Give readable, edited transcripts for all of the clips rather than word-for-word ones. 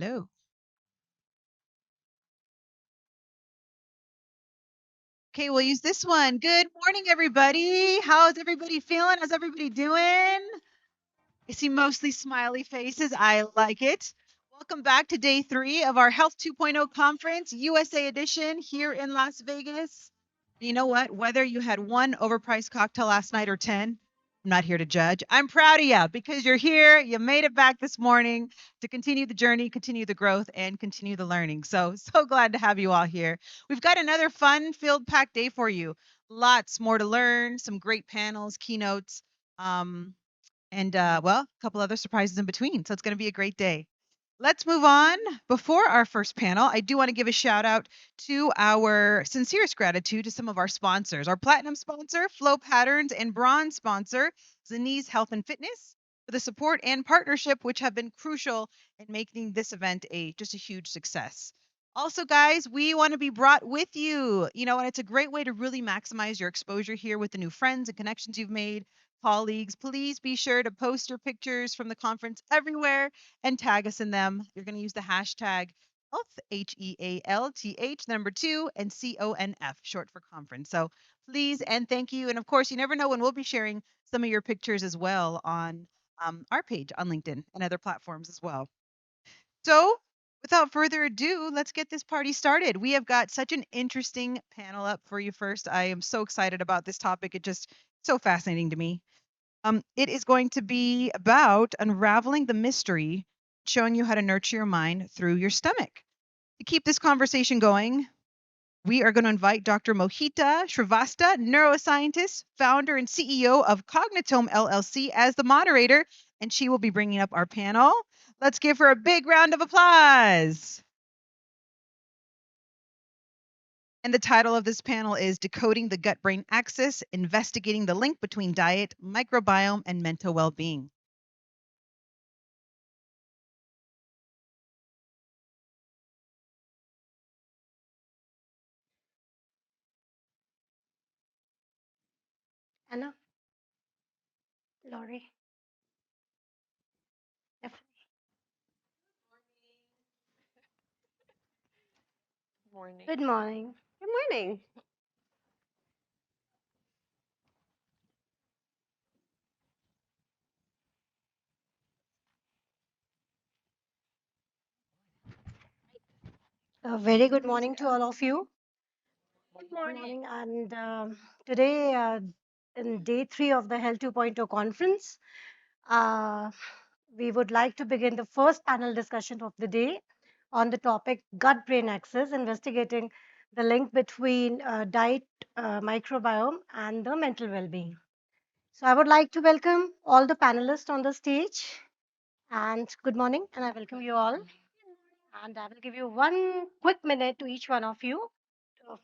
Hello. Okay, we'll use this one. Good morning, everybody. How's everybody feeling? How's everybody doing? I see mostly smiley faces. I like it. Welcome back to day 3 of our Health 2.0 conference, USA edition here in Las Vegas. You know what? Whether you had one overpriced cocktail last night or 10, I'm not here to judge. I'm proud of you because you're here. You made it back this morning to continue the journey, continue the growth, and continue the learning. So glad to have you all here. We've got another fun, field packed day for you. Lots more to learn, some great panels, keynotes. And a couple other surprises in between. So it's going to be a great day. Let's move on. Before our first panel, I do want to give a shout out to our sincerest gratitude to some of our sponsors. Our platinum sponsor, Flow Patterns, and bronze sponsor, Zaniz Health and Fitness, for the support and partnership, which have been crucial in making this event just a huge success. Also, guys, we want to be brought with you, and it's a great way to really maximize your exposure here with the new friends and connections you've made, colleagues. Please be sure to post your pictures from the conference everywhere and tag us in them. You're going to use the hashtag health, HEALTH, number 2, and CONF, short for conference. So please and thank you. And of course, you never know when we'll be sharing some of your pictures as well on our page on LinkedIn and other platforms as well. So without further ado, let's get this party started. We have got such an interesting panel up for you first. I am so excited about this topic. It just so fascinating to me. It is going to be about unraveling the mystery, showing you how to nurture your mind through your stomach. To keep this conversation going, we are going to invite Dr. Mohita Shrivastava, neuroscientist, founder, and CEO of Cognitome LLC, as the moderator, and she will be bringing up our panel. Let's give her a big round of applause. And the title of this panel is Decoding the Gut-Brain Axis, Investigating the Link Between Diet, Microbiome, and Mental Well-Being. Anna, Laurie, definitely. Morning. Good morning. Good morning. A very good morning to all of you. Good Good morning. morning. And today, in day 3 of the Health 2.0 conference, uh, we would like to begin the first panel discussion of the day on the topic gut brain axis, investigating the link between diet, microbiome, and the mental well being. So, I would like to welcome all the panelists on the stage. And good morning, and I welcome you all. And I will give you 1 quick minute to each one of you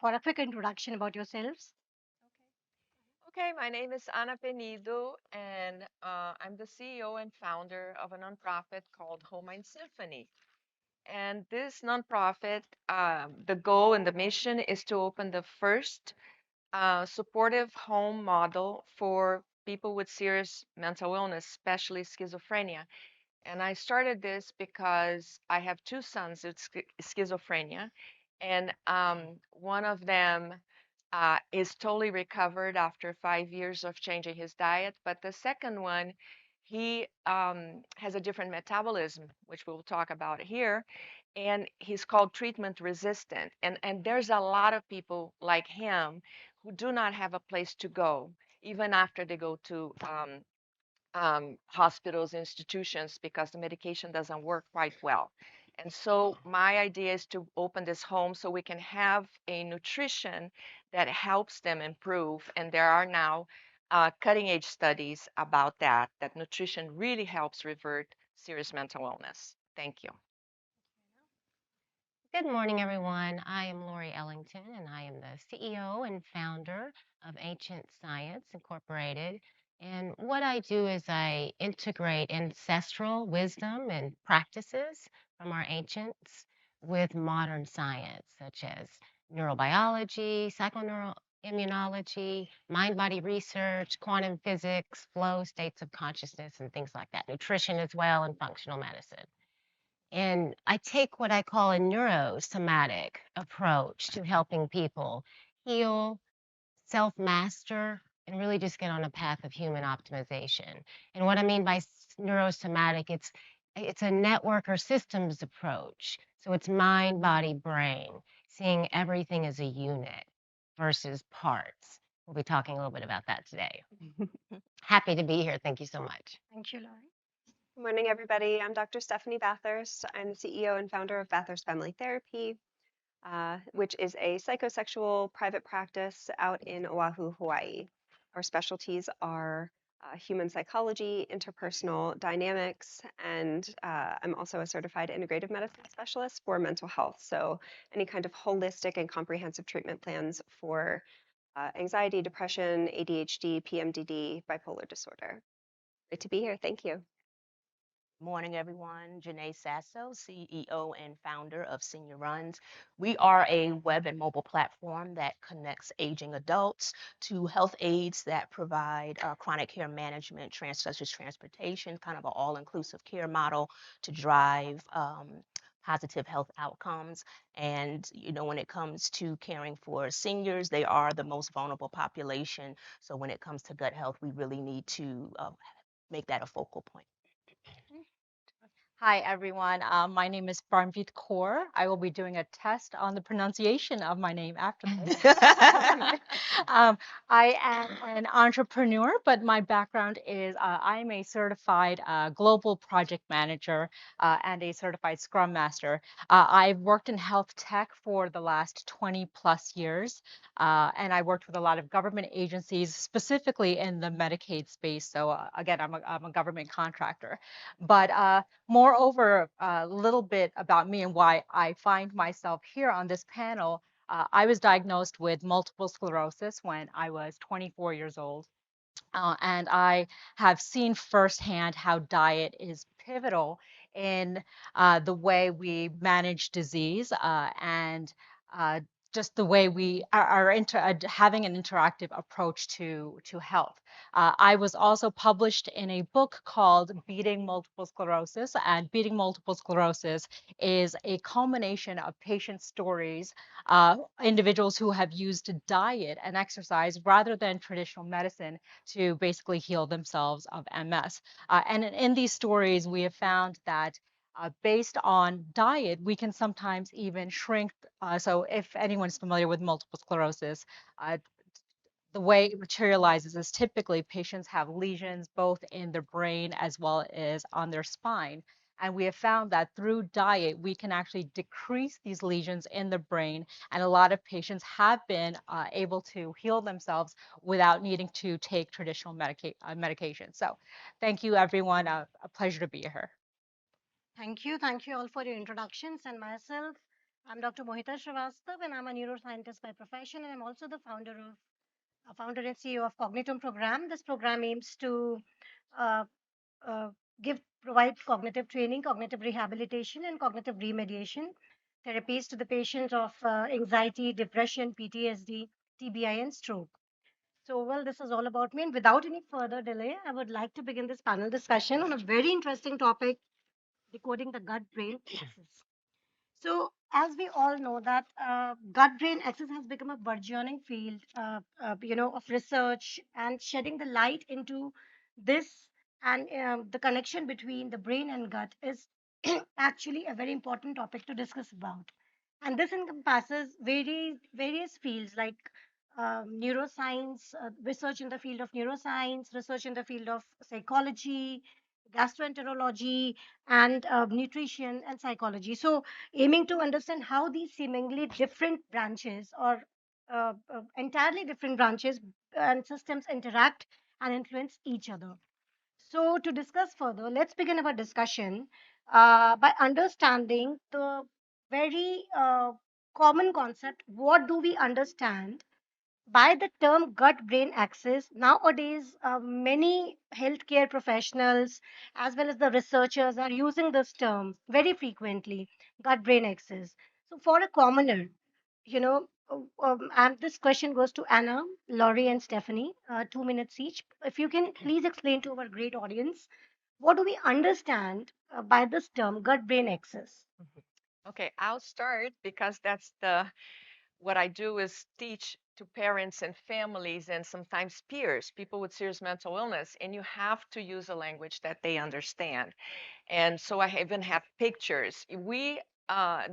for a quick introduction about yourselves. Okay, my name is Ana Penido, and I'm the CEO and founder of a nonprofit called Home Mind Symphony. And this nonprofit, the goal and the mission is to open the first supportive home model for people with serious mental illness, especially schizophrenia. And I started this because I have two sons with schizophrenia, and one of them is totally recovered after 5 years of changing his diet. But the second one, he has a different metabolism, which we'll talk about here, and he's called treatment resistant. And there's a lot of people like him who do not have a place to go, even after they go to hospitals, institutions, because the medication doesn't work quite well. And so my idea is to open this home so we can have a nutrition that helps them improve. And there are now cutting edge studies about that, that nutrition really helps revert serious mental illness. Thank you. Good morning, everyone. I am Lori Ellington, and I am the CEO and founder of Ancient Science Incorporated. And what I do is I integrate ancestral wisdom and practices from our ancients with modern science, such as neurobiology, psychoneuroimmunology, mind body research, quantum physics, flow states of consciousness, and things like that, nutrition as well, and functional medicine. And I take what I call a neurosomatic approach to helping people heal, self master, and really just get on a path of human optimization. And what I mean by neurosomatic, it's a network or systems approach. So it's mind, body, brain, seeing everything as a unit versus parts. We'll be talking a little bit about that today. Happy to be here. Thank you so much. Thank you, Laurie. Good morning, everybody. I'm Dr. Stephanie Bathurst. I'm the CEO and founder of Bathurst Family Therapy, which is a psychosexual private practice out in Oahu, Hawaii. Our specialties are human psychology, interpersonal dynamics, and I'm also a certified integrative medicine specialist for mental health. So, any kind of holistic and comprehensive treatment plans for anxiety, depression, ADHD, PMDD, bipolar disorder. Great to be here. Thank you. Morning, everyone. Janae Sasso, CEO and founder of Senior Runs. We are a web and mobile platform that connects aging adults to health aides that provide chronic care management, such as transportation, kind of an all-inclusive care model to drive positive health outcomes. And, when it comes to caring for seniors, they are the most vulnerable population. So when it comes to gut health, we really need to make that a focal point. Hi, everyone. My name is Parmjeet Kaur. I will be doing a test on the pronunciation of my name after this. I am an entrepreneur, but my background is I am a certified global project manager and a certified Scrum Master. I've worked in health tech for the last 20 plus years, and I worked with a lot of government agencies, specifically in the Medicaid space. So again, I'm a government contractor. But moreover, a little bit about me and why I find myself here on this panel. I was diagnosed with multiple sclerosis when I was 24 years old. And I have seen firsthand how diet is pivotal in the way we manage disease and uh, just the way we having an interactive approach to health. I was also published in a book called Beating Multiple Sclerosis, and Beating Multiple Sclerosis is a culmination of patient stories, individuals who have used diet and exercise rather than traditional medicine to basically heal themselves of MS. And in these stories, we have found that based on diet, we can sometimes even shrink. So, if anyone's familiar with multiple sclerosis, uh, the way it materializes is typically patients have lesions both in their brain as well as on their spine. And we have found that through diet, we can actually decrease these lesions in the brain. And a lot of patients have been able to heal themselves without needing to take traditional medication. So thank you, everyone. A pleasure to be here. Thank you. Thank you all for your introductions. And myself, I'm Dr. Mohita Srivastav, and I'm a neuroscientist by profession, and I'm also the founder and CEO of Cognitum program. This program aims to uh, uh, provide cognitive training, cognitive rehabilitation, and cognitive remediation therapies to the patients of anxiety, depression, PTSD, TBI, and stroke. So, well, this is all about me. And without any further delay, I would like to begin this panel discussion on a very interesting topic, decoding the gut-brain axis. So, as we all know, that gut-brain axis has become a burgeoning field, of research and shedding the light into this, and the connection between the brain and gut is actually a very important topic to discuss about. And this encompasses various fields like neuroscience, research in the field of neuroscience, research in the field of psychology, gastroenterology, and nutrition and psychology. So, aiming to understand how these seemingly different branches or entirely different branches and systems interact and influence each other. So, to discuss further, let's begin our discussion by understanding the very common concept. What do we understand by the term gut brain axis? Nowadays, many healthcare professionals as well as the researchers are using this term very frequently, gut brain axis. So, for a commoner, and this question goes to Anna, Laurie, and Stephanie, 2 minutes each. If you can please explain to our great audience, what do we understand by this term, gut-brain axis? Okay, I'll start because that's what I do is teach to parents and families and sometimes peers, people with serious mental illness, and you have to use a language that they understand. And so I even have pictures. We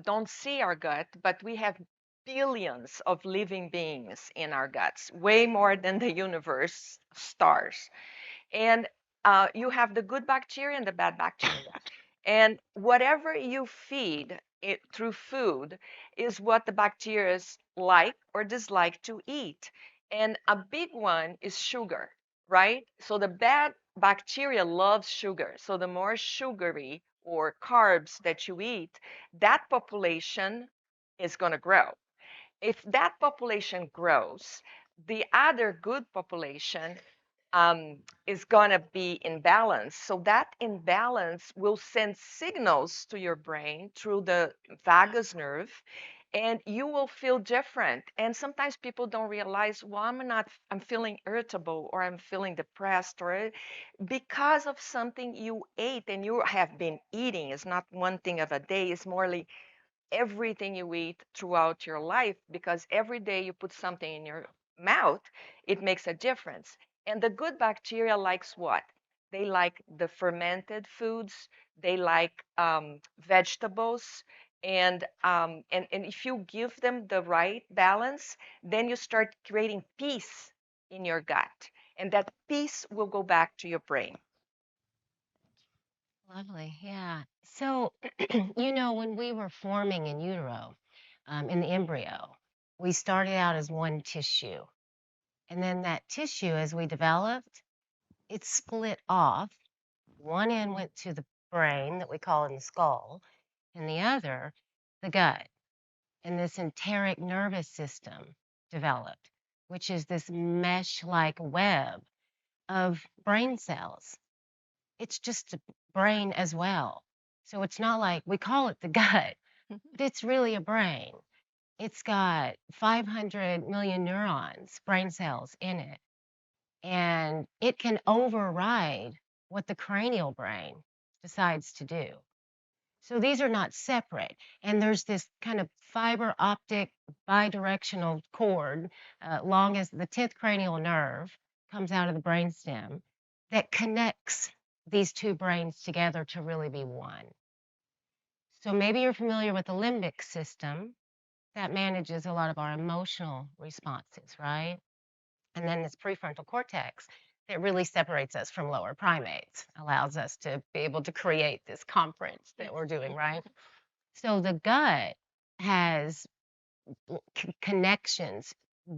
don't see our gut, but we have billions of living beings in our guts, way more than the universe stars. And you have the good bacteria and the bad bacteria. And whatever you feed it through food is what the bacteria like or dislike to eat. And a big one is sugar, right? So the bad bacteria loves sugar. So the more sugary or carbs that you eat, that population is going to grow. If that population grows, the other good population is going to be in balance. So that imbalance will send signals to your brain through the vagus nerve, and you will feel different. And sometimes people don't realize, well, I'm feeling irritable or I'm feeling depressed or because of something you ate and you have been eating. It's not one thing of a day, it's more like everything you eat throughout your life, because every day you put something in your mouth, it makes a difference. And the good bacteria likes what? They like the fermented foods, they like vegetables, and if you give them the right balance, then you start creating peace in your gut, and that peace will go back to your brain. Lovely. Yeah. So, when we were forming in utero, in the embryo, we started out as one tissue. And then that tissue, as we developed, it split off. One end went to the brain that we call in the skull, and the other, the gut. And this enteric nervous system developed, which is this mesh like web of brain cells. It's just a brain as well. So it's not like we call it the gut, but it's really a brain. It's got 500 million neurons, brain cells in it, and it can override what the cranial brain decides to do. So these are not separate. And there's this kind of fiber optic bidirectional cord, long as the 10th cranial nerve comes out of the brainstem, that connects these two brains together to really be one. So maybe you're familiar with the limbic system that manages a lot of our emotional responses, right? And then this prefrontal cortex that really separates us from lower primates, allows us to be able to create this conference that we're doing, right? So the gut has connections,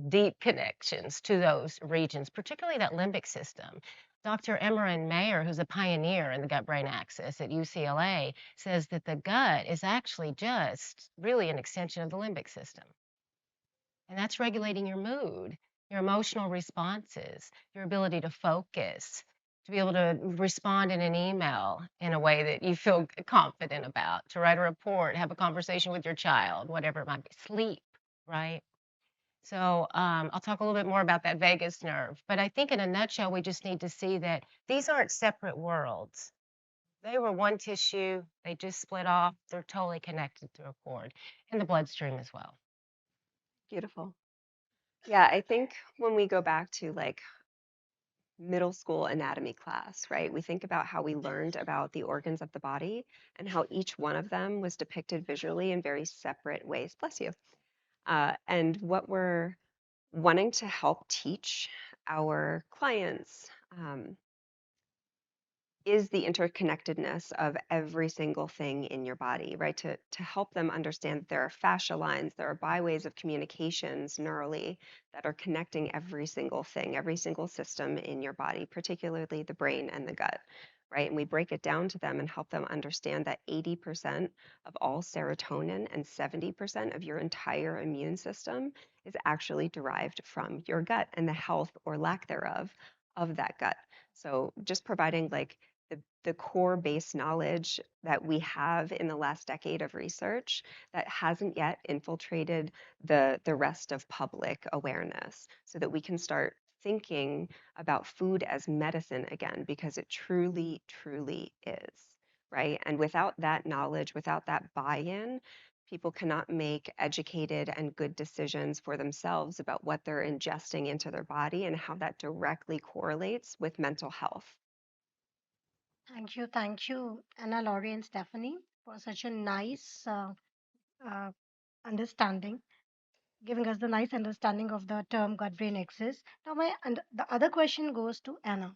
deep connections to those regions, particularly that limbic system. Dr. Emmerin Mayer, who's a pioneer in the gut brain axis at UCLA, says that the gut is actually just really an extension of the limbic system. And that's regulating your mood, your emotional responses, your ability to focus, to be able to respond in an email in a way that you feel confident about, to write a report, have a conversation with your child, whatever it might be, sleep, right? So I'll talk a little bit more about that vagus nerve. But I think in a nutshell, we just need to see that these aren't separate worlds. They were one tissue, they just split off. They're totally connected through a cord, and the bloodstream as well. Beautiful. Yeah, I think when we go back to like middle school anatomy class, right, we think about how we learned about the organs of the body and how each one of them was depicted visually in very separate ways. Bless you. And what we're wanting to help teach our clients is the interconnectedness of every single thing in your body, right? To help them understand that there are fascia lines, there are byways of communications neurally that are connecting every single thing, every single system in your body, particularly the brain and the gut, right? And we break it down to them and help them understand that 80% of all serotonin and 70% of your entire immune system is actually derived from your gut and the health or lack thereof of that gut. So just providing like the core base knowledge that we have in the last decade of research that hasn't yet infiltrated the rest of public awareness so that we can start thinking about food as medicine again, because it truly, truly is, right? And without that knowledge, without that buy-in, people cannot make educated and good decisions for themselves about what they're ingesting into their body and how that directly correlates with mental health. Thank you, Anna, Laurie, and Stephanie, for such a nice uh, understanding, giving us the nice understanding of the term gut-brain axis. Now, and the other question goes to Anna.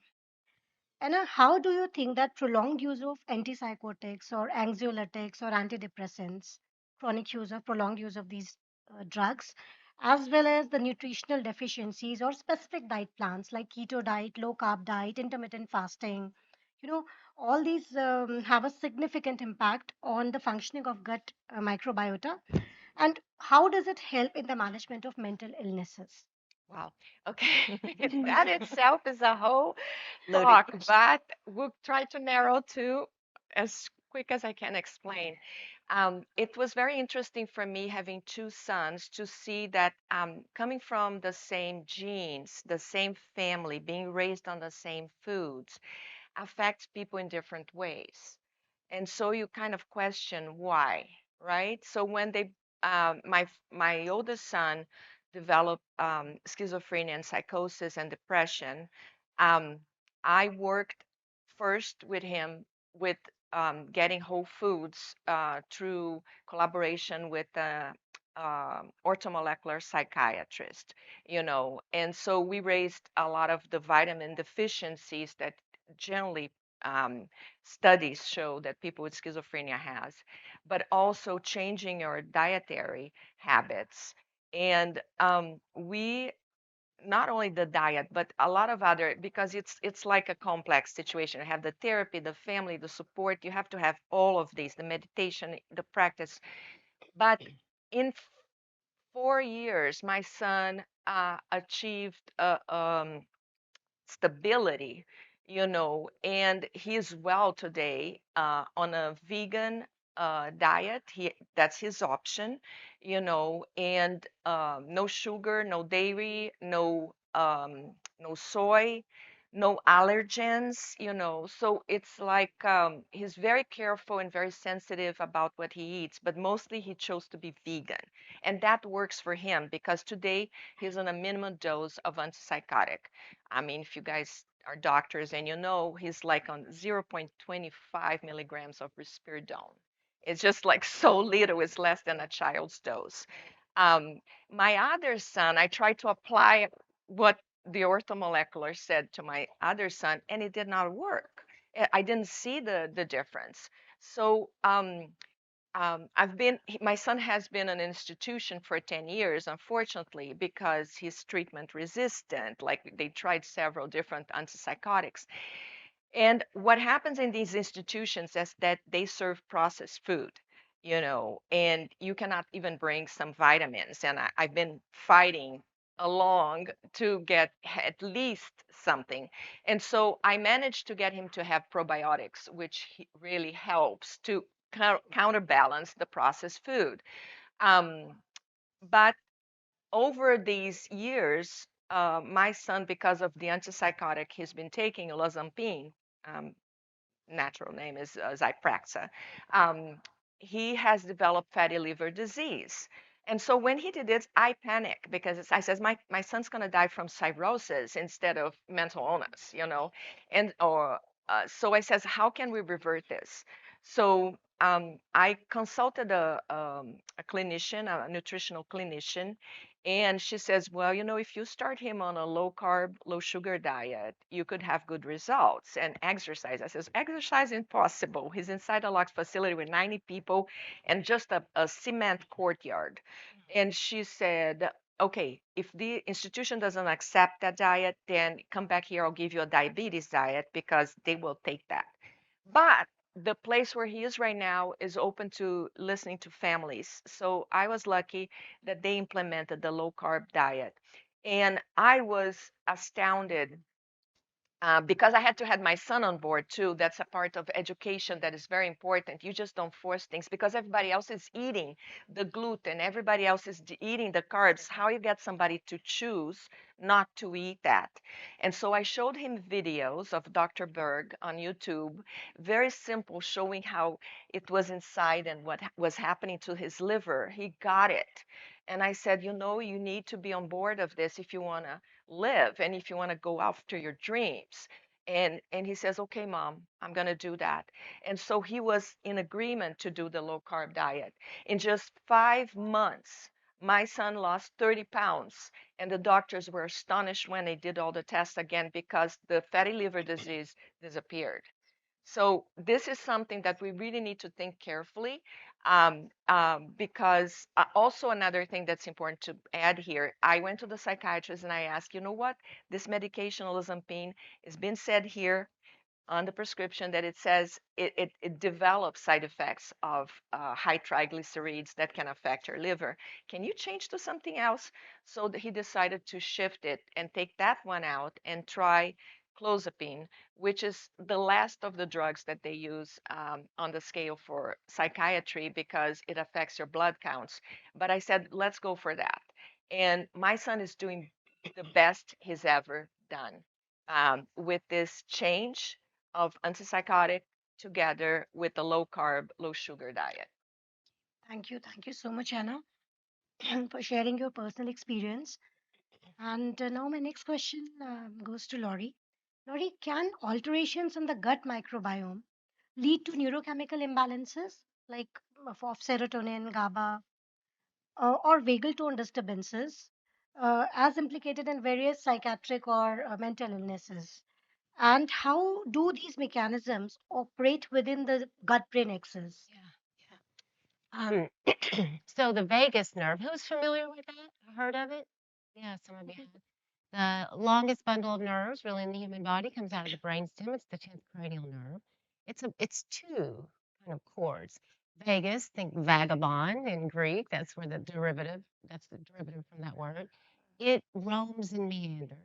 Anna, how do you think that prolonged use of antipsychotics or anxiolytics or antidepressants, chronic use of prolonged use of these drugs, as well as the nutritional deficiencies or specific diet plans like keto diet, low carb diet, intermittent fasting, you know, all these have a significant impact on the functioning of gut microbiota? And how does it help in the management of mental illnesses? Wow. Okay. That itself is a whole Loaded talk, question. but we'll try to narrow to as quick as I can explain. It was very interesting for me having two sons to see that coming from the same genes, the same family, being raised on the same foods affects people in different ways. And so you kind of question why, right? So when my oldest son developed schizophrenia and psychosis and depression, um, I worked first with him with getting whole foods through collaboration with a orthomolecular psychiatrist, and so we raised a lot of the vitamin deficiencies that generally um, studies show that people with schizophrenia has, but also changing your dietary habits. And we not only the diet, but a lot of other, because it's like a complex situation. You have the therapy, the family, the support. You have to have all of these, the meditation, the practice. But in 4 years, my son achieved stability, and he's well today on a vegan diet. That's his option, and no sugar, no dairy, no soy, no allergens, So it's like he's very careful and very sensitive about what he eats, but mostly he chose to be vegan. And that works for him because today he's on a minimum dose of antipsychotic. I mean, if you guys are doctors and he's like on 0.25 milligrams of risperidone. It's just like so little, it's less than a child's dose. Um, my other son, I tried to apply what the orthomolecular said to my other son, and it did not work. I didn't see the difference. So my son has been in an institution for 10 years, unfortunately, because he's treatment resistant. Like they tried several different antipsychotics. And what happens in these institutions is that they serve processed food, and you cannot even bring some vitamins. And I've been fighting along to get at least something. And so I managed to get him to have probiotics, which really helps to counterbalance the processed food. Um, but over these years, my son, because of the antipsychotic he's been taking, Olanzapine, um, natural name is Zyprexa, um, he has developed fatty liver disease. And so when he did this, I panicked because I says my son's going to die from cirrhosis instead of mental illness, and or so I says, how can we revert this? So I consulted a clinician, a nutritional clinician, and she says, well, if you start him on a low carb, low sugar diet, you could have good results. And exercise. I says, exercise impossible. He's inside a locked facility with 90 people and just a cement courtyard. And she said, okay, if the institution doesn't accept that diet, then come back here. I'll give you a diabetes diet because they will take that. But the place where he is right now is open to listening to families. So I was lucky that they implemented the low carb diet. And I was astounded because I had to have my son on board too. That's a part of education that is very important. You just don't force things because everybody else is eating the gluten, everybody else is eating the carbs. How you get somebody to choose not to eat that? And so I showed him videos of Dr. Berg on YouTube, very simple, showing how it was inside and what was happening to his liver. He got it. And I said, you know, you need to be on board of this if you want to live and if you want to go after your dreams. And he says, okay, mom, I'm going to do that. And so he was in agreement to do the low carb diet. In just 5 months, my son lost 30 pounds, and the doctors were astonished when they did all the tests again because the fatty liver disease disappeared. So this is something that we really need to think carefully, because also another thing that's important to add here, I went to the psychiatrist and I asked, you know what, this medication Ozempine is being said here on the prescription that it says it develops side effects of high triglycerides that can affect your liver. Can you change to something else? So he decided to shift it and take that one out and try clozapine, which is the last of the drugs that they use on the scale for psychiatry because it affects your blood counts. But I said, let's go for that. And my son is doing the best he's ever done with this change of antipsychotic together with the low carb, low sugar diet. Thank you. Thank you so much, Anna, for sharing your personal experience. And now my next question goes to Laurie. Laurie, can alterations in the gut microbiome lead to neurochemical imbalances like of serotonin, GABA, or vagal tone disturbances, as implicated in various psychiatric or mental illnesses? And how do these mechanisms operate within the gut-brain axis? Yeah. So the vagus nerve, who's familiar with that? Heard of it? Yeah, some of you have. The longest bundle of nerves really in the human body comes out of the brainstem. It's the 10th cranial nerve. It's two kind of cords. Vagus, think vagabond in Greek. That's the derivative from that word. It roams and meanders.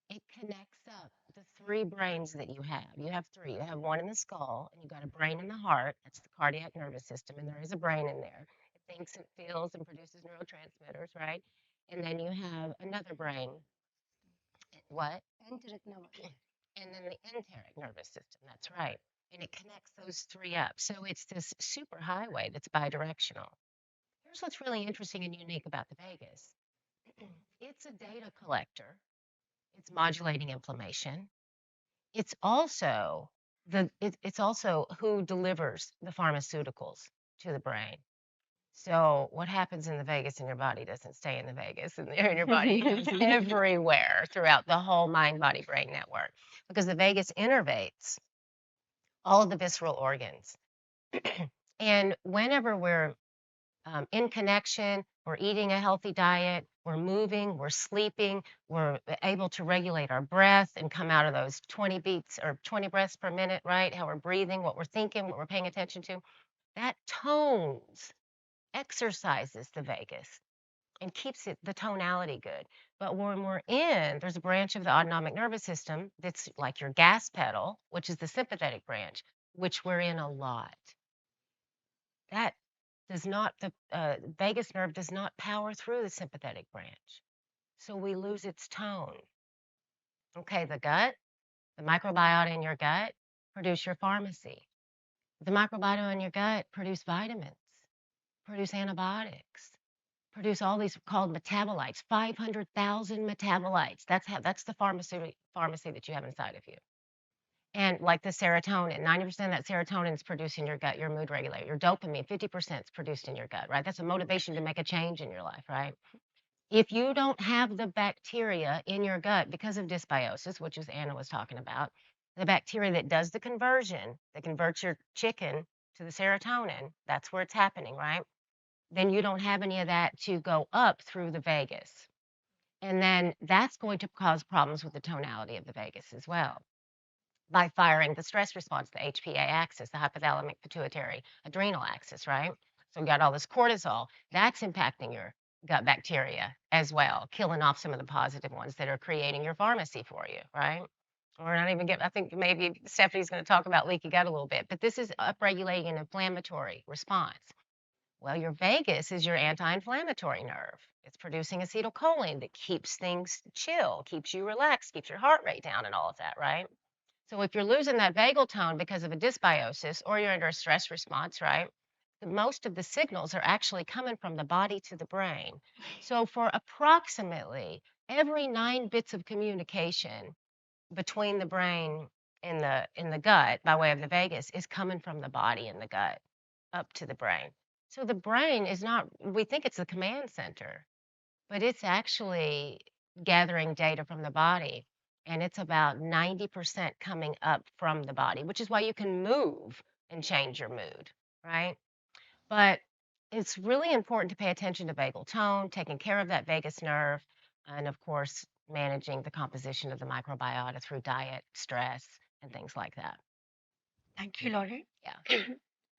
It connects up the three brains that you have. You have three. You have one in the skull, and you got a brain in the heart. That's the cardiac nervous system, and there is a brain in there. It thinks, it feels, and produces neurotransmitters, right? And then you have another brain. What? Enteric nerve. And then the enteric nervous system. That's right. And it connects those three up. So it's this super highway that's bidirectional. Here's what's really interesting and unique about the vagus. It's a data collector. It's modulating inflammation. It's also who delivers the pharmaceuticals to the brain. So what happens in the vagus in your body doesn't stay in the vagus and in your body. It goes everywhere throughout the whole mind body brain network because the vagus innervates all of the visceral organs. And whenever we're in connection, we're eating a healthy diet, we're moving, we're sleeping, we're able to regulate our breath and come out of those 20 beats or 20 breaths per minute, right? How we're breathing, what we're thinking, what we're paying attention to. That tones, exercises the vagus and keeps the tonality good. But when we're in, there's a branch of the autonomic nervous system that's like your gas pedal, which is the sympathetic branch, which we're in a lot. That does not, the vagus nerve does not power through the sympathetic branch. So we lose its tone. Okay, the gut, the microbiota in your gut produce your pharmacy. The microbiota in your gut produce vitamins, produce antibiotics, produce all these called metabolites, 500,000 metabolites. That's the pharmacy that you have inside of you. And like the serotonin, 90% of that serotonin is produced in your gut, your mood regulator. Your dopamine, 50% is produced in your gut, right? That's a motivation to make a change in your life, right? If you don't have the bacteria in your gut because of dysbiosis, which is Anna was talking about, the bacteria that does the conversion, that converts your chicken to the serotonin, that's where it's happening, right? Then you don't have any of that to go up through the vagus. And then that's going to cause problems with the tonality of the vagus as well by firing the stress response, the HPA axis, the hypothalamic pituitary adrenal axis, right? So we got all this cortisol, that's impacting your gut bacteria as well, killing off some of the positive ones that are creating your pharmacy for you, right? or not even get, I think maybe Stephanie's going to talk about leaky gut a little bit, but this is upregulating an inflammatory response. Well, your vagus is your anti inflammatory nerve. It's producing acetylcholine that keeps things chill, keeps you relaxed, keeps your heart rate down, and all of that, right? So if you're losing that vagal tone because of a dysbiosis or you're under a stress response, right? Most of the signals are actually coming from the body to the brain. So for approximately every 9 bits of communication between the brain and the gut by way of the vagus is coming from the body and the gut up to the brain. So the brain is not, we think it's the command center, but it's actually gathering data from the body. And it's about 90% coming up from the body, which is why you can move and change your mood, right? But it's really important to pay attention to vagal tone, taking care of that vagus nerve, and of course, managing the composition of the microbiota through diet, stress, and things like that. Thank you, Laurie. Yeah.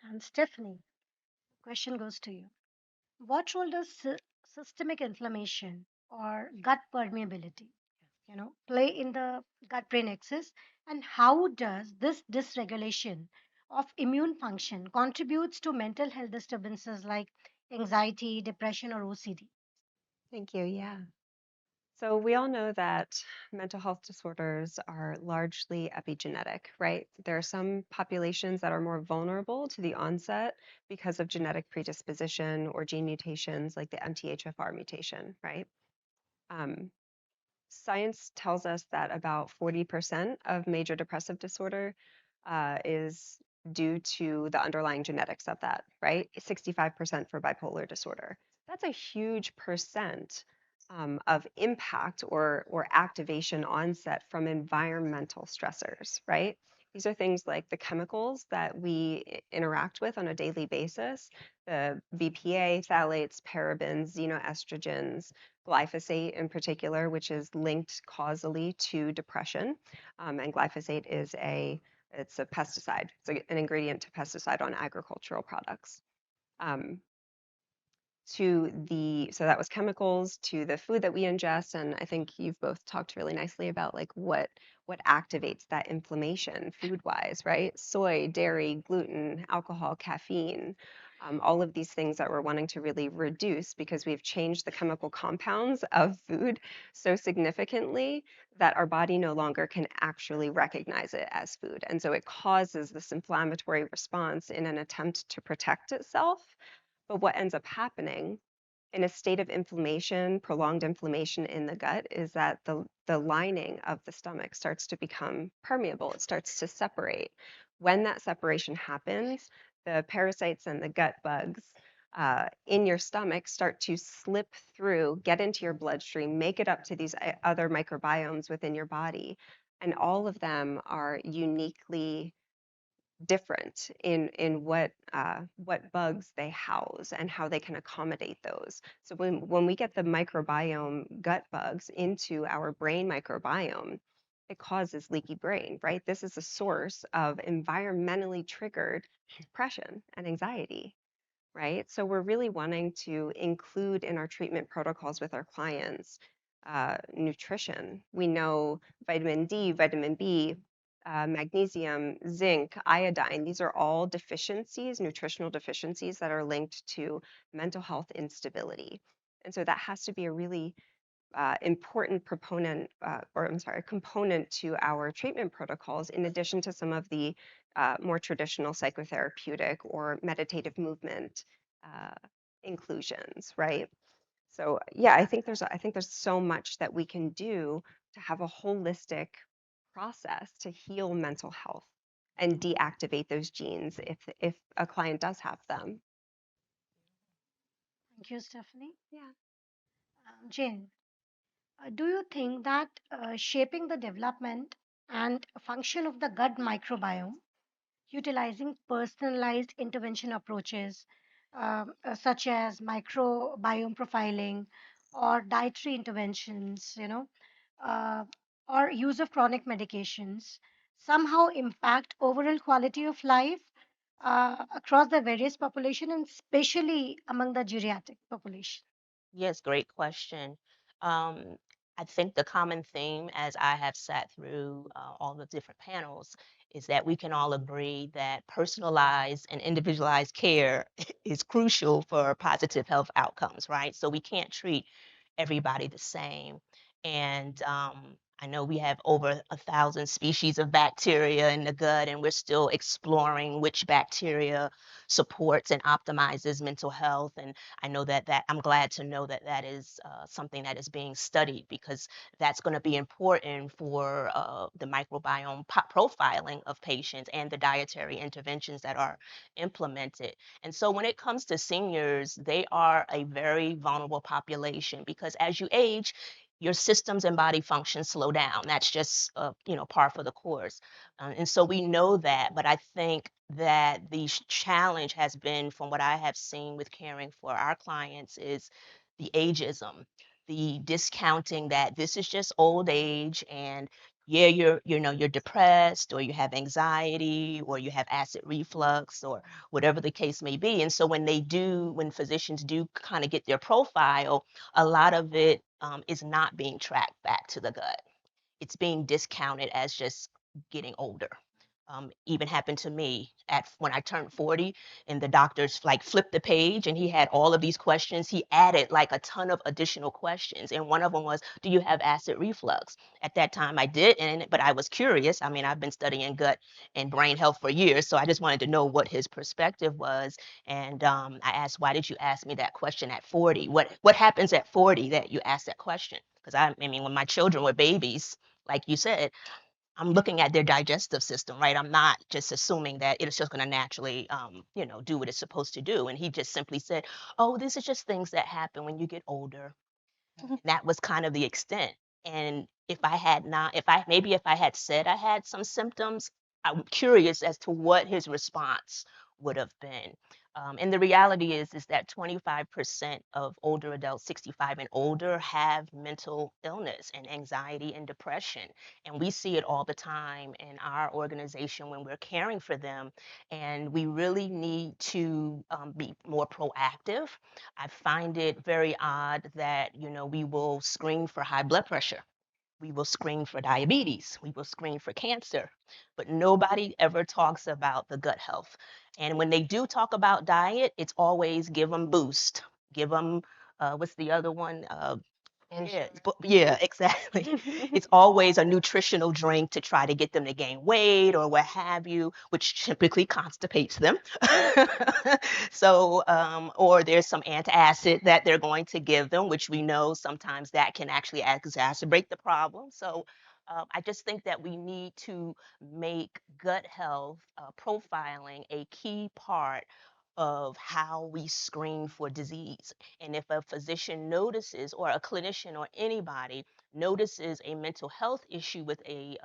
And Stephanie, question goes to you. What role does systemic inflammation or gut permeability, play in the gut-brain axis, and how does this dysregulation of immune function contributes to mental health disturbances like anxiety, depression, or OCD? Thank you. Yeah. So we all know that mental health disorders are largely epigenetic, right? There are some populations that are more vulnerable to the onset because of genetic predisposition or gene mutations like the MTHFR mutation, right? Um, Science tells us that about 40% of major depressive disorder is due to the underlying genetics of that, right? 65% for bipolar disorder. That's a huge percent of impact or activation onset from environmental stressors, right? These are things like the chemicals that we interact with on a daily basis, the BPA, phthalates, parabens, xenoestrogens, glyphosate in particular, which is linked causally to depression. And glyphosate is it's a pesticide. It's an ingredient to pesticide on agricultural products. Um, so that was chemicals to the food that we ingest, and I think you've both talked really nicely about like what activates that inflammation food wise, right? Soy, dairy, gluten, alcohol, caffeine, all of these things that we're wanting to really reduce because we've changed the chemical compounds of food so significantly that our body no longer can actually recognize it as food, and so it causes this inflammatory response in an attempt to protect itself. But what ends up happening in a state of inflammation, prolonged inflammation in the gut, is that the lining of the stomach starts to become permeable. It starts to separate. When that separation happens, the parasites and the gut bugs in your stomach start to slip through, get into your bloodstream, make it up to these other microbiomes within your body. And all of them are uniquely different in what bugs they house and how they can accommodate those. So when we get the microbiome gut bugs into our brain microbiome, it causes leaky brain, right? This is a source of environmentally triggered depression and anxiety, right? So we're really wanting to include in our treatment protocols with our clients nutrition. We know vitamin D, vitamin B, magnesium, zinc, iodine, these are all deficiencies, nutritional deficiencies that are linked to mental health instability. And so that has to be a really important proponent, or I'm sorry, component to our treatment protocols, in addition to some of the more traditional psychotherapeutic or meditative movement uh, inclusions, right? So yeah, I think there's so much that we can do to have a holistic process to heal mental health and deactivate those genes if a client does have them. Thank you, Stephanie. Yeah. Jane, do you think that shaping the development and function of the gut microbiome, utilizing personalized intervention approaches such as microbiome profiling or dietary interventions, uh, or use of chronic medications, somehow impact overall quality of life across the various population and especially among the geriatric population? Yes, great question. Um, I think the common theme, as I have sat through all the different panels, is that we can all agree that personalized and individualized care is crucial for positive health outcomes, right? So we can't treat everybody the same. And I know we have over 1,000 species of bacteria in the gut, and we're still exploring which bacteria supports and optimizes mental health. And I know that I'm glad to know that that is something that is being studied, because that's going to be important for the microbiome profiling of patients and the dietary interventions that are implemented. And so when it comes to seniors, they are a very vulnerable population, because as you age, your systems and body functions slow down. That's just par for the course. And so we know that, but I think that the challenge has been, from what I have seen with caring for our clients, is the ageism, the discounting that this is just old age, and yeah, you're depressed, or you have anxiety, or you have acid reflux, or whatever the case may be. And so when physicians do kind of get their profile, a lot of it is not being tracked back to the gut. It's being discounted as just getting older. Even happened to me at when I turned 40, and the doctors like flipped the page, and he had all of these questions. He added like a ton of additional questions, and one of them was, do you have acid reflux? At that time I didn't, but I was curious. I mean, I've been studying gut and brain health for years, so I just wanted to know what his perspective was. And I asked, why did you ask me that question at 40? What happens at 40 that you ask that question? Because I mean, when my children were babies, like you said, I'm looking at their digestive system, right? I'm not just assuming that it's just going to naturally, do what it's supposed to do. And he just simply said, "Oh, this is just things that happen when you get older." And that was kind of the extent. And if I had not, if I had said I had some symptoms, I'm curious as to what his response would have been. And the reality is that 25% of older adults, 65 and older, have mental illness and anxiety and depression. And we see it all the time in our organization when we're caring for them. And we really need to be more proactive. I find it very odd that, we will screen for high blood pressure. We will screen for diabetes. We will screen for cancer, but nobody ever talks about the gut health. And when they do talk about diet, it's always give them boost, give them, what's the other one? Yeah, yeah, exactly. It's always a nutritional drink to try to get them to gain weight or what have you, which typically constipates them. So, or there's some antacid that they're going to give them, which we know sometimes that can actually exacerbate the problem. So, I just think that we need to make gut health profiling a key part of how we screen for disease. And if a physician notices, or a clinician or anybody notices a mental health issue with a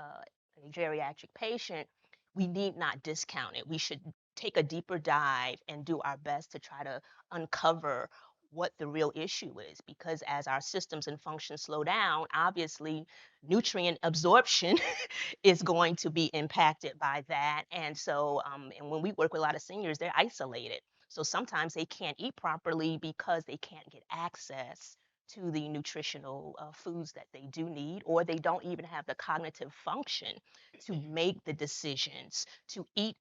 geriatric patient, we need not discount it. We should take a deeper dive and do our best to try to uncover what the real issue is, because as our systems and functions slow down, obviously nutrient absorption is going to be impacted by that. And so, and when we work with a lot of seniors, they're isolated. So sometimes they can't eat properly because they can't get access to the nutritional foods that they do need, or they don't even have the cognitive function to make the decisions to eat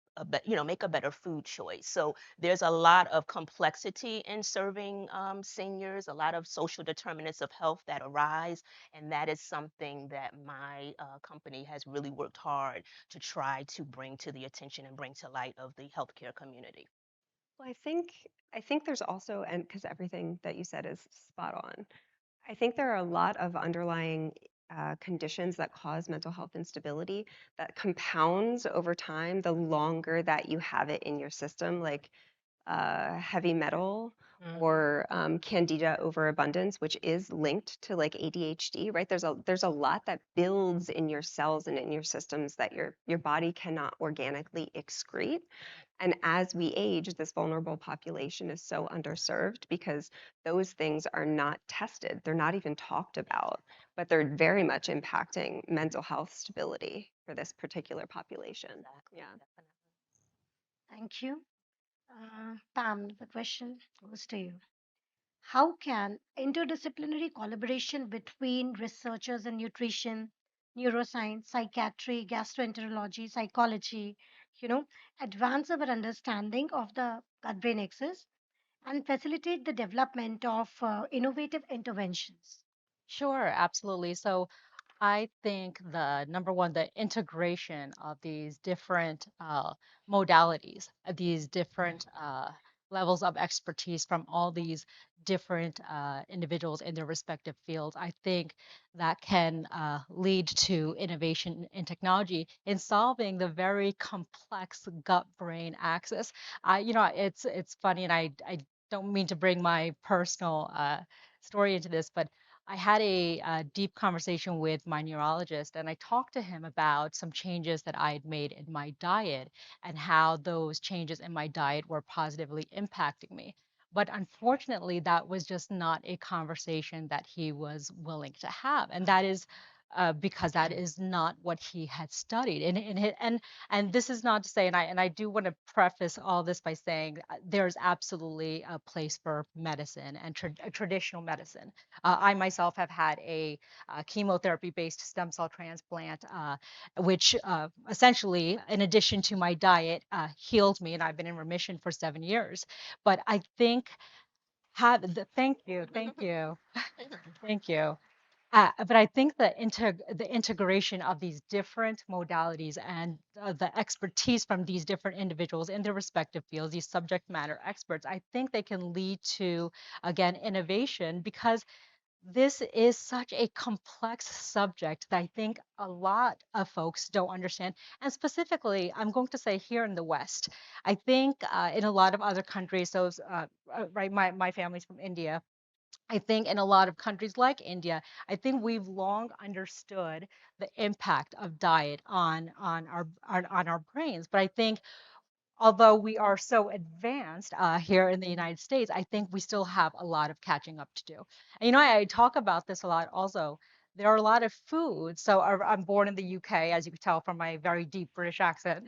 make a better food choice. So there's a lot of complexity in serving seniors, a lot of social determinants of health that arise, and that is something that my company has really worked hard to try to bring to the attention and bring to light of the healthcare community. Well, I think there's also, and because everything that you said is spot on, I think there are a lot of underlying conditions that cause mental health instability that compounds over time the longer that you have it in your system, like heavy metal or candida overabundance, which is linked to like ADHD, right? There's a lot that builds in your cells and in your systems that your body cannot organically excrete. And as we age, this vulnerable population is so underserved because those things are not tested. They're not even talked about, but they're very much impacting mental health stability for this particular population. Exactly, Yeah. definitely. Thank you. Pam, the question goes to you. how can interdisciplinary collaboration between researchers in nutrition, neuroscience, psychiatry, gastroenterology, psychology, you know, advance our understanding of the gut-brain axis and facilitate the development of innovative interventions? Sure, absolutely. So I think the number one, the integration of these different modalities, these different levels of expertise from all these different individuals in their respective fields, I think that can lead to innovation in technology in solving the very complex gut-brain axis. It's funny, and I don't mean to bring my personal story into this, but I had a deep conversation with my neurologist, and I talked to him about some changes that I had made in my diet and how those changes in my diet were positively impacting me. But unfortunately, that was just not a conversation that he was willing to have, and that is because that is not what he had studied. And this is not to say, and I do want to preface all this by saying there's absolutely a place for medicine and traditional medicine. I myself have had a chemotherapy-based stem cell transplant, which essentially, in addition to my diet, healed me, and I've been in remission for 7 years. But I think thank you, thank you. But I think the integration of these different modalities and the expertise from these different individuals in their respective fields, these subject matter experts, I think they can lead to, again, innovation because this is such a complex subject that I think a lot of folks don't understand. And specifically, I'm going to say here in the West, I think in a lot of other countries, right, my family's from India. I think in a lot of countries like India, I think we've long understood the impact of diet on our brains. But I think although we are so advanced here in the United States, I think we still have a lot of catching up to do. And I talk about this a lot also. There are a lot of foods. So I'm born in the UK, as you can tell from my very deep British accent.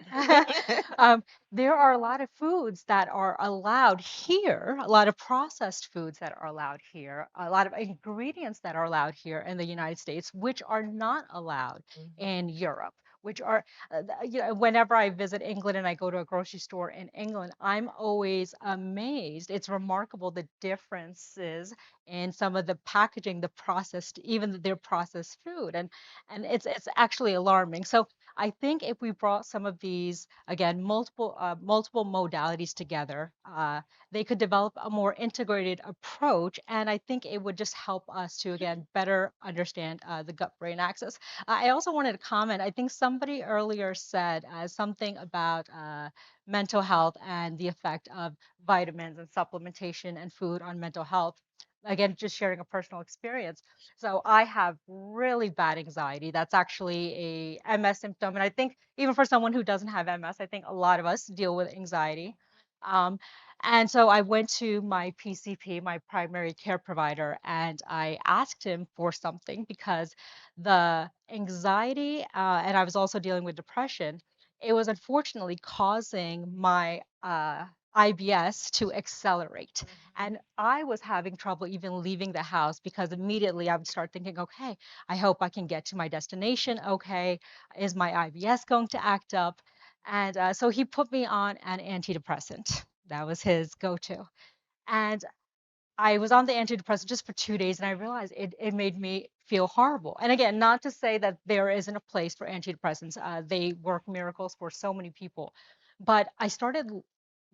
There are a lot of foods that are allowed here, a lot of processed foods that are allowed here, a lot of ingredients that are allowed here in the United States, which are not allowed in Europe, which are whenever I visit England and I go to a grocery store in England, I'm always amazed. It's remarkable the differences in some of the packaging, the processed, even their processed food, and it's actually alarming. So I think if we brought some of these again multiple modalities together, they could develop a more integrated approach, and I think it would just help us to again better understand the gut-brain axis. I also wanted to comment. I think somebody earlier said something about mental health and the effect of vitamins and supplementation and food on mental health. Again, just sharing a personal experience. So I have really bad anxiety. That's actually a MS symptom. And I think even for someone who doesn't have MS, I think a lot of us deal with anxiety. Um, and so I went to my PCP, my primary care provider, and I asked him for something because the anxiety, and I was also dealing with depression, it was unfortunately causing my IBS to accelerate. And I was having trouble even leaving the house because immediately I would start thinking, okay, I hope I can get to my destination. Okay, is my IBS going to act up? And so he put me on an antidepressant. That was his go-to. And I was on the antidepressant just for 2 days and I realized it made me feel horrible. And again, not to say that there isn't a place for antidepressants, they work miracles for so many people. But I started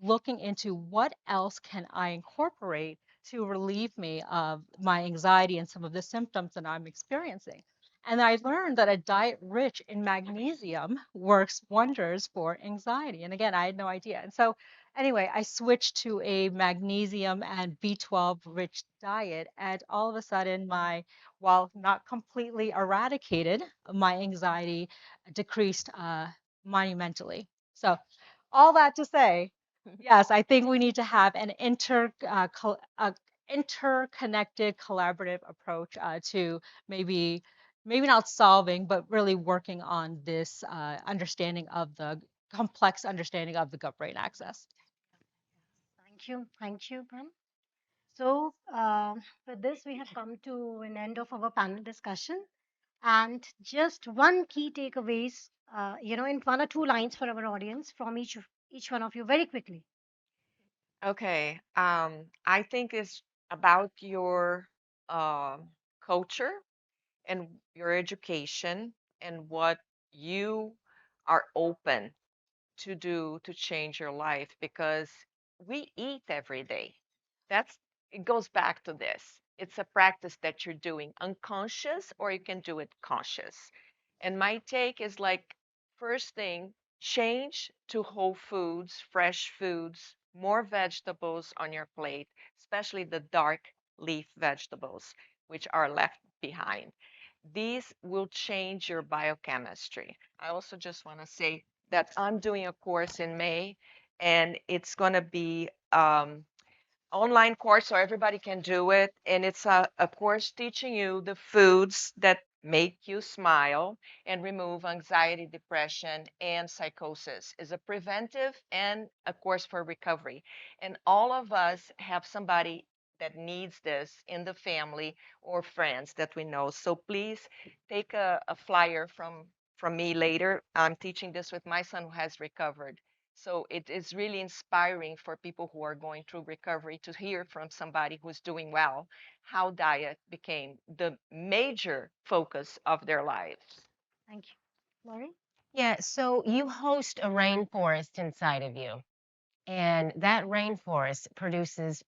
looking into what else can I incorporate to relieve me of my anxiety and some of the symptoms that I'm experiencing. And I learned that a diet rich in magnesium works wonders for anxiety. And again, I had no idea. And so anyway, I switched to a magnesium and B12 rich diet, and all of a sudden, while not completely eradicated, my anxiety decreased monumentally. So, all that to say, yes, I think we need to have an interconnected, collaborative approach to maybe maybe not solving, but really working on this understanding of the complex understanding of the gut-brain axis. Thank you, ma'am. So, with this, we have come to an end of our panel discussion. And just one key takeaways, in 1 or 2 lines for our audience from each one of you, very quickly. Okay. I think it's about your uh, culture and your education and what you are open to do to change your life because we eat every day. That's it goes back to this. It's a practice that you're doing unconscious or you can do it conscious. And my take is like first thing, change to whole foods, fresh foods, more vegetables on your plate, especially the dark leaf vegetables which are left behind. These will change your biochemistry. I also just want to say that I'm doing a course in May, and it's going to be online course so everybody can do it. And it's a course teaching you the foods that make you smile and remove anxiety, depression, and psychosis. Is a preventive and a course for recovery. And all of us have somebody that needs this in the family or friends that we know. So please take a flyer from me later. I'm teaching this with my son who has recovered. So it is really inspiring for people who are going through recovery to hear from somebody who's doing well how diet became the major focus of their lives. Thank you. Laurie? Yeah, so you host a rainforest inside of you, and that rainforest produces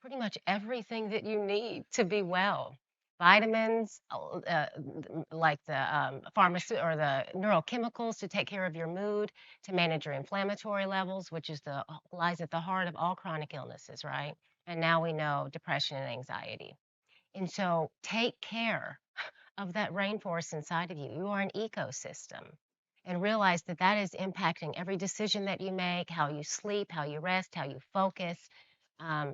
pretty much everything that you need to be well. Vitamins, like the or the neurochemicals to take care of your mood, to manage your inflammatory levels, which is the lies at the heart of all chronic illnesses, right? And now we know depression and anxiety. And so take care of that rainforest inside of you. You are an ecosystem. And realize that that is impacting every decision that you make, how you sleep, how you rest, how you focus,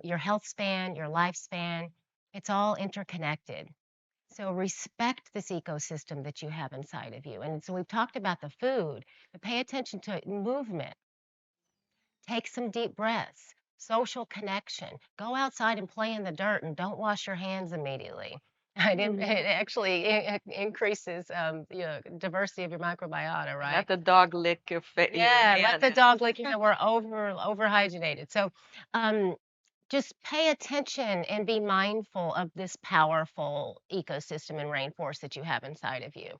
your health span, your lifespan. It's all interconnected. So respect this ecosystem that you have inside of you. And so we've talked about the food, but pay attention to movement. Take some deep breaths, social connection. Go outside and play in the dirt and don't wash your hands immediately. It actually increases diversity of your microbiota, And right? let the dog lick your Yeah, let hand. the dog lick. We're over hygienated. So um, just pay attention and be mindful of this powerful ecosystem and rainforest that you have inside of you.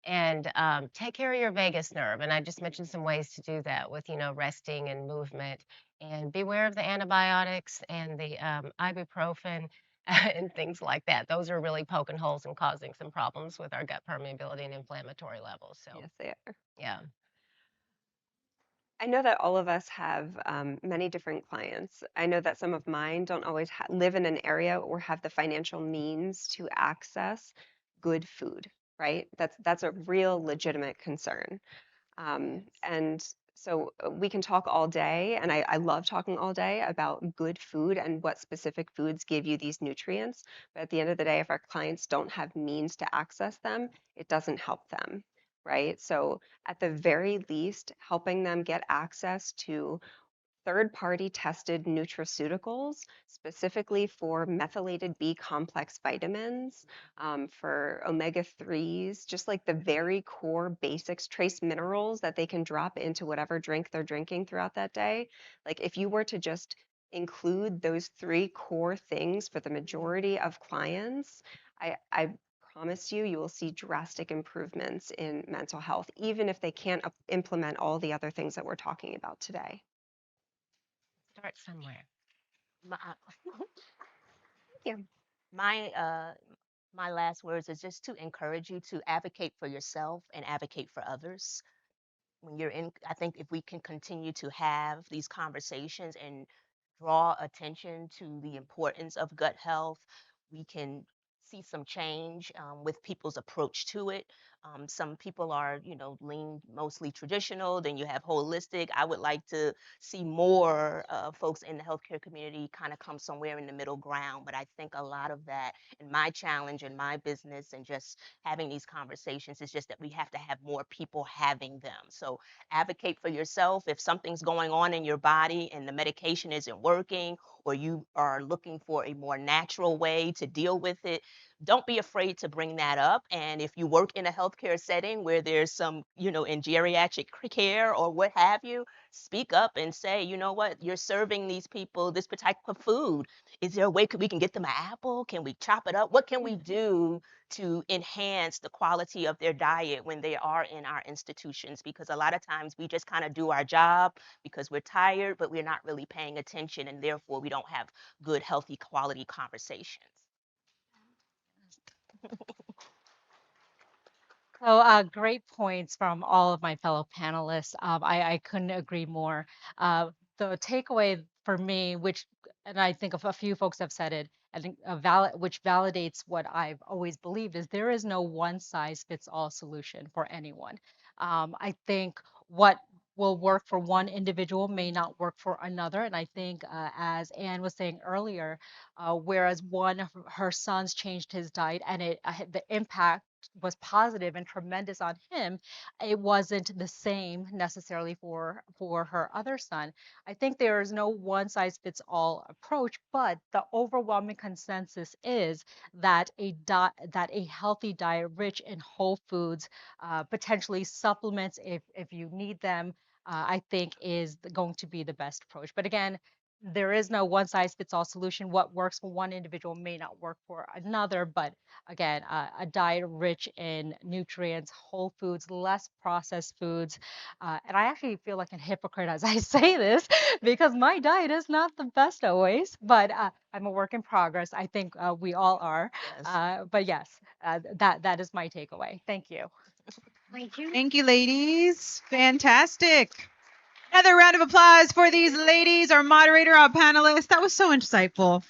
And take care of your vagus nerve. And I just mentioned some ways to do that with, resting and movement. And beware of the antibiotics and the ibuprofen and things like that. Those are really poking holes and causing some problems with our gut permeability and inflammatory levels. So, Yes, they are. yeah. I know that all of us have many different clients. I know that some of mine don't always live in an area or have the financial means to access good food, right? That's a real legitimate concern. And so we can talk all day, and I love talking all day about good food and what specific foods give you these nutrients. But at the end of the day, if our clients don't have means to access them, it doesn't help them, right? So at the very least, helping them get access to third-party tested nutraceuticals specifically for methylated B complex vitamins, for omega-3s, just like the very core basics, trace minerals that they can drop into whatever drink they're drinking throughout that day. Like if you were to just include those three core things for the majority of clients, I promise you, you will see drastic improvements in mental health, even if they can't implement all the other things that we're talking about today. Start somewhere. My, Yeah. my my last words is just to encourage you to advocate for yourself and advocate for others. When you're in, I think if we can continue to have these conversations and draw attention to the importance of gut health, we can see some change with people's approach to it. Some people are, lean mostly traditional. Then you have holistic. I would like to see more folks in the healthcare community kind of come somewhere in the middle ground. But I think a lot of that, and my challenge in my business and just having these conversations, is just that we have to have more people having them. So advocate for yourself. If something's going on in your body and the medication isn't working, or you are looking for a more natural way to deal with it, don't be afraid to bring that up. And if you work in a healthcare setting where there's some, in geriatric care or what have you, speak up and say, you know what, you're serving these people this type of food. Is there a way we can get them an apple? Can we chop it up? What can we do to enhance the quality of their diet when they are in our institutions? Because a lot of times we just kind of do our job because we're tired, but we're not really paying attention, and therefore we don't have good, healthy, quality conversations. So, great points from all of my fellow panelists. I couldn't agree more. The takeaway for me, and I think of a few folks have said it, I think which validates what I've always believed, is there is no one size fits all solution for anyone. I think what will work for one individual may not work for another. And I think, as Anne was saying earlier, whereas her sons changed his diet and the impact was positive and tremendous on him, it wasn't the same necessarily for her other son. I think there is no one size fits all approach, but the overwhelming consensus is that that a healthy diet rich in whole foods, potentially supplements if you need them, I think is going to be the best approach. But again, there is no one size fits all solution. What works for one individual may not work for another, but again, a diet rich in nutrients, whole foods, less processed foods. And I actually feel like a hypocrite as I say this because my diet is not the best always, but I'm a work in progress. I think we all are. Yes. But yes, that is my takeaway. Thank you. Thank you. Thank you, ladies. Fantastic. Another round of applause for these ladies, our moderator, our panelists. That was so insightful.